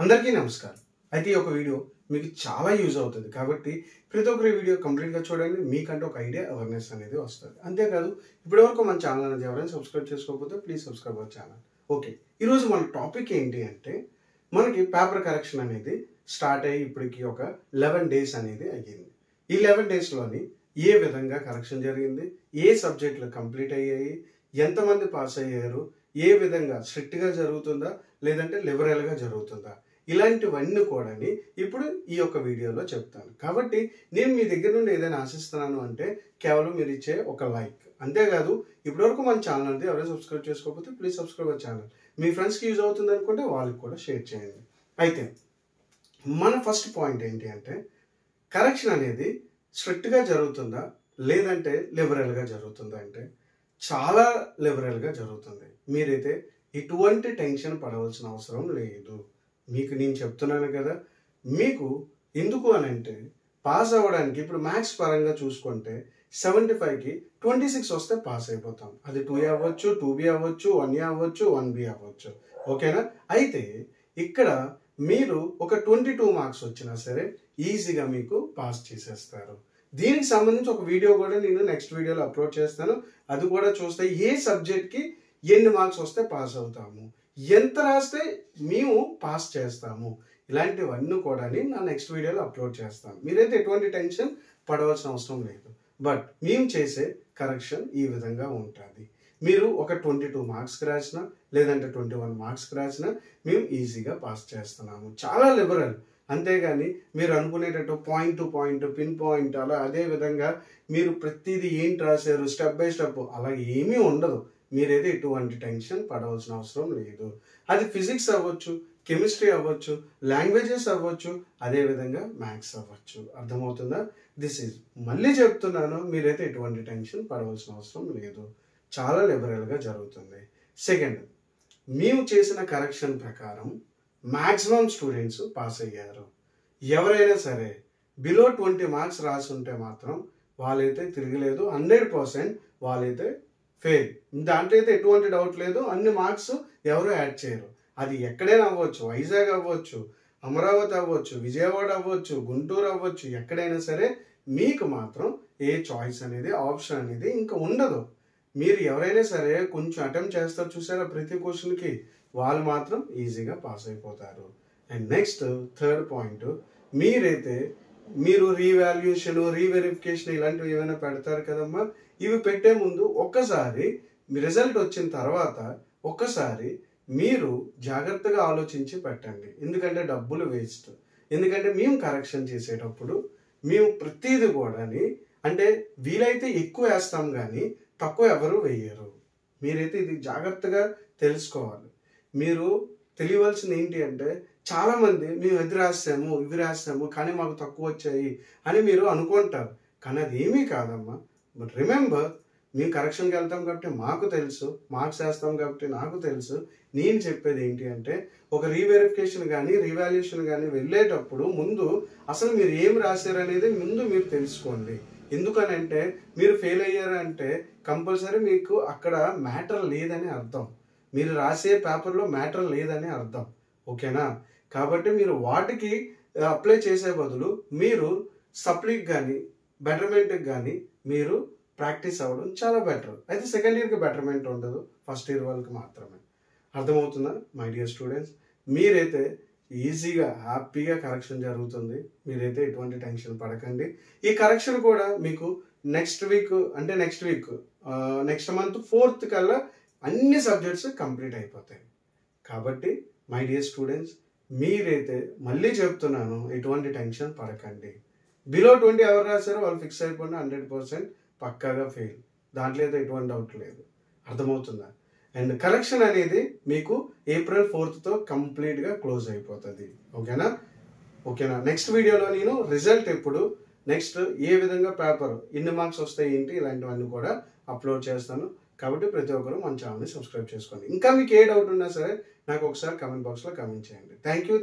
అందరికీ నమస్కారం. అయితే ఈ ఒక వీడియో మీకు చాలా యూజ్ అవుతుంది కాబట్టి ప్రతి ఒక్కరి వీడియో కంప్లీట్గా చూడండి. మీకంటే ఒక ఐడియా అవేర్నెస్ అనేది వస్తుంది. అంతేకాదు ఇప్పటివరకు మన ఛానల్ అనేది ఎవరైనా సబ్స్క్రైబ్ చేసుకోకపోతే please subscribe our channel. Okay, ఈరోజు మన టాపిక్ ఏంటి అంటే మనకి పేపర్ కరెక్షన్ అనేది స్టార్ట్ అయ్యి ఇప్పటికి ఒక 11 డేస్ అనేది అయ్యింది. ఈ 11 డేస్లోని ఏ విధంగా కరెక్షన్ జరిగింది, ఏ సబ్జెక్టులు కంప్లీట్ అయ్యాయి, ఎంతమంది పాస్ అయ్యారు, ఏ విధంగా స్ట్రిక్ట్గా జరుగుతుందా లేదంటే లిబరల్గా జరుగుతుందా, ఇలాంటివన్నీ కూడా ఇప్పుడు ఈ యొక్క వీడియోలో చెప్తాను. కాబట్టి నేను మీ దగ్గర నుండి ఏదైనా ఆశిస్తున్నాను అంటే కేవలం మీరు ఇచ్చే ఒక లైక్. అంతేకాదు ఇప్పటివరకు మన ఛానల్ అనేది ఎవరైనా సబ్స్క్రైబ్ చేసుకోకపోతే ప్లీజ్ సబ్స్క్రైబ్ అవర్ ఛానల్. మీ ఫ్రెండ్స్కి యూజ్ అవుతుంది అనుకుంటే వాళ్ళకి కూడా షేర్ చేయండి. అయితే మన ఫస్ట్ పాయింట్ ఏంటి అంటే కరెక్షన్ అనేది స్ట్రిక్ట్గా జరుగుతుందా లేదంటే లిబరల్గా జరుగుతుందా అంటే చాలా లిబరల్గా జరుగుతుంది. మీరైతే ఎటువంటి టెన్షన్ పడవలసిన అవసరం లేదు. మీకు నేను చెప్తున్నాను కదా, మీకు ఎందుకు అని అంటే పాస్ అవ్వడానికి ఇప్పుడు మ్యాథ్స్ పరంగా చూసుకుంటే 75కి 26 వస్తే పాస్ అయిపోతాం. అది 2A అవ్వచ్చు, 2B అవ్వచ్చు, 1A అవ్వచ్చు, 1B అవ్వచ్చు. ఓకేనా? అయితే ఇక్కడ మీరు ఒక 22 మార్క్స్ వచ్చినా సరే ఈజీగా మీకు పాస్ చేసేస్తారు. దీనికి సంబంధించి ఒక వీడియో కూడా నేను నెక్స్ట్ వీడియోలో అప్లోడ్ చేస్తాను. అది కూడా చూస్తే ఏ సబ్జెక్ట్కి ఎన్ని మార్క్స్ వస్తే పాస్ అవుతాము, ఎంత రాస్తే మేము పాస్ చేస్తాము, ఇలాంటివన్నీ కూడా నా నెక్స్ట్ వీడియోలో అప్లోడ్ చేస్తాను. మీరైతే ఎటువంటి టెన్షన్ పడవలసిన అవసరం లేదు. బట్ మేము చేసే కరెక్షన్ ఈ విధంగా ఉంటుంది. మీరు ఒక 22 మార్క్స్కి రాసినా లేదంటే 21 మార్క్స్కి రాసినా మేము ఈజీగా పాస్ చేస్తున్నాము. చాలా లిబరల్. అంతేగాని మీరు అనుకునేటట్టు point to point, pin point అలా అదే విధంగా మీరు ప్రతిదీ ఏంటి రాశారు స్టెప్ బై స్టెప్ అలా ఏమీ ఉండదు. మీరైతే ఎటువంటి టెన్షన్ పడవలసిన అవసరం లేదు. అది ఫిజిక్స్ అవ్వచ్చు, కెమిస్ట్రీ అవ్వచ్చు, లాంగ్వేజెస్ అవ్వచ్చు, అదేవిధంగా మ్యాథ్స్ అవ్వచ్చు. అర్థమవుతుందా? దిస్ ఈజ్ మళ్ళీ చెప్తున్నాను, మీరైతే ఎటువంటి టెన్షన్ పడవలసిన అవసరం లేదు. చాలా లిబరల్గా జరుగుతుంది. సెకండ్, మేము చేసిన కరెక్షన్ ప్రకారం మ్యాక్సిమం స్టూడెంట్స్ పాస్ అయ్యారు. ఎవరైనా సరే బిలో 20 మార్క్స్ రాసి ఉంటే మాత్రం వాళ్ళైతే తిరగలేదు. 100% వాళ్ళైతే ఫెయిల్. దాంట్లో అయితే ఎటువంటి డౌట్ లేదు. అన్ని మార్క్స్ ఎవరు యాడ్ చేయరు. అది ఎక్కడైనా అవ్వచ్చు, వైజాగ్ అవ్వచ్చు, అమరావతి అవ్వచ్చు, విజయవాడ అవ్వచ్చు, గుంటూరు అవ్వచ్చు, ఎక్కడైనా సరే మీకు మాత్రం ఏ చాయిస్ అనేది ఆప్షన్ అనేది ఇంకా ఉండదు. మీరు ఎవరైనా సరే కొంచెం అటెంప్ట్ చేస్తారు చూసారా ప్రతి క్వశ్చన్కి, వాళ్ళు మాత్రం ఈజీగా పాస్ అయిపోతారు. అండ్ నెక్స్ట్ థర్డ్ పాయింట్, మీరు రీవాల్యుయేషన్, రీవెరిఫికేషన్ ఇలాంటివి ఏమైనా పెడతారు కదమ్మా, ఇవి పెట్టే ముందు ఒక్కసారి మీ రిజల్ట్ వచ్చిన తర్వాత ఒక్కసారి మీరు జాగ్రత్తగా ఆలోచించి పెట్టండి. ఎందుకంటే డబ్బులు వేస్ట్. ఎందుకంటే మేము కరెక్షన్ చేసేటప్పుడు మేము ప్రతిదీ కూడా అంటే వీలైతే ఎక్కువ వేస్తాం కానీ తక్కువ ఎవరు వేయరు. మీరైతే ఇది జాగ్రత్తగా తెలుసుకోవాలి. మీరు తెలియవలసింది ఏంటి అంటే చాలామంది మేము ఇది రాసాము ఇవి రాసాము కానీ మాకు తక్కువ వచ్చాయి అని మీరు అనుకుంటారు. కానీ అది ఏమీ కాదమ్మా. బట్ రిమెంబర్, మేము కరెక్షన్కి వెళ్తాం కాబట్టి మాకు తెలుసు, మార్క్స్ వేస్తాం కాబట్టి నాకు తెలుసు. నేను చెప్పేది ఏంటి అంటే ఒక రీవెరిఫికేషన్ కానీ రీవాల్యుయేషన్ కానీ వెళ్ళేటప్పుడు ముందు అసలు మీరు ఏం రాశారు అనేది ముందు మీరు తెలుసుకోండి. ఎందుకనంటే మీరు ఫెయిల్ అయ్యారంటే కంపల్సరీ మీకు అక్కడ మ్యాటర్ లేదని అర్థం. మీరు రాసే పేపర్లో మ్యాటర్ లేదని అర్థం. ఓకేనా? కాబట్టి మీరు వాటికి అప్లై చేసే బదులు మీరు సప్లీకి కానీ బెటర్మెంట్కి కానీ మీరు ప్రాక్టీస్ అవ్వడం చాలా బెటర్. అయితే సెకండ్ ఇయర్కి బెటర్మెంట్ ఉండదు, ఫస్ట్ ఇయర్ వాళ్ళకి మాత్రమే. అర్థమవుతుందా మై డియర్ స్టూడెంట్స్? మీరైతే ఈజీగా హ్యాపీగా కరెక్షన్ జరుగుతుంది. మీరైతే ఎటువంటి టెన్షన్ పడకండి. ఈ కరెక్షన్ కూడా మీకు నెక్స్ట్ మంత్ 4th కల్లా అన్ని సబ్జెక్ట్స్ కంప్లీట్ అయిపోతాయి. కాబట్టి మై డియర్ స్టూడెంట్స్, మీరైతే మళ్ళీ చెప్తున్నాను, ఎటువంటి టెన్షన్ పడకండి. బిలో 20 ఎవరు రాశారో వాళ్ళు ఫిక్స్ అయిపోయినా 100% పక్కాగా ఫెయిల్. దాంట్లో అయితే ఎటువంటి డౌట్ లేదు. అర్థమవుతుందా? అండ్ కరెక్షన్ అనేది మీకు April 4th కంప్లీట్గా క్లోజ్ అయిపోతుంది. ఓకేనా? నెక్స్ట్ వీడియోలో నేను రిజల్ట్ ఎప్పుడు, నెక్స్ట్ ఏ విధంగా పేపర్ ఎన్ని మార్క్స్ వస్తాయి ఏంటి ఇలాంటివన్నీ కూడా అప్లోడ్ చేస్తాను. కాబట్టి ప్రతి ఒక్కరు మన ఛానల్ని సబ్స్క్రైబ్ చేసుకోండి. ఇంకా మీకు ఏ డౌట్ ఉన్నా సరే నాకు ఒకసారి కమెంట్ బాక్స్లో కమెంట్ చేయండి. Thank you.